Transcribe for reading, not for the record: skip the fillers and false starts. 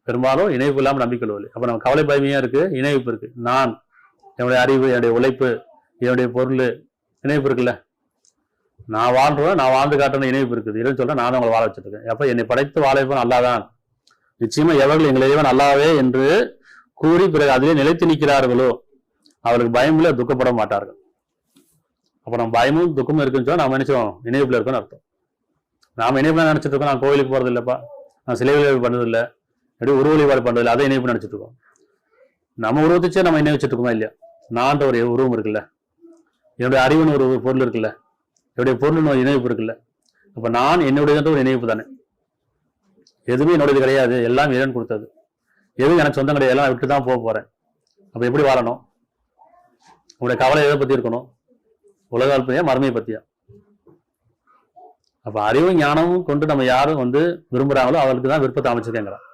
பெரும்பாலும் இணைப்பு இல்லாமல் நம்பிக்கை கொள்வதில்லை. அப்போ நம்ம கவலை பயமையா இருக்கு, இணைப்பு இருக்கு. நான், என்னுடைய அறிவு, என்னுடைய உழைப்பு, என்னுடைய பொருள், இணைப்பு இருக்குல்ல. நான் வாழ்றேன், நான் வாழ்ந்து காட்டுற இணைப்பு இருக்குது. இறைவன் சொல்றேன், நான் உங்களை வாழ வச்சுட்டு இருக்கேன். அப்ப என்னை படைத்து வாழ வைப்பவன் அல்லாதான். நிச்சயமா எவர்கள் எங்கள் இறைவன் அல்லாவே என்று கூறி பிறகு அதிலே நிலைத்து நிற்கிறார்களோ அவருக்கு பயமில்லை, துக்கப்பட மாட்டார்கள். அப்ப நம்ம பயமும் துக்கமும் இருக்குன்னு சொன்னா நம்ம நினைச்சோம் இணைப்புல இருக்குன்னு அர்த்தம். நாம இணைப்புல நினைச்சிட்டு இருக்கோம், நான் கோயிலுக்கு போறது இல்லப்பா, நான் சிலை வழிபாடு பண்றது இல்லை, எப்படி உருவ வழிபாடு பண்றது இல்லை, அதை இணைப்பு நினைச்சிட்டு இருக்கோம். நம்ம உருவத்திச்சே நம்ம இணை வச்சுட்டு இருக்கோமா இல்லையா? நான்ற ஒரு உருவம் இருக்குல்ல, என்னுடைய அறிவுன்னு ஒரு பொருள் இருக்குல்ல, என்னுடைய பொருள்னு ஒரு இணைப்பு இருக்குல்ல. அப்ப நான் என்னுடையது ஒரு இணைப்பு தானே. எதுவுமே என்னுடையது கிடையாது, எல்லாம் இறைவன் கொடுத்தது. எதுவும் எனக்கு சொந்தம் கிடையாது, எல்லாம் விட்டு தான் போக போறேன். அப்ப எப்படி வாழணும்? உங்களுடைய கவலை எதை பத்தி இருக்கணும்? உலக பத்தியா, மறுமையை பத்தியா? அப்ப அறிவும் ஞானமும் கொண்டு நம்ம யாரும் விரும்புறாங்களோ அவளுக்கு தான் விருப்பத்தை அமைச்சிருக்கேங்கிறான்.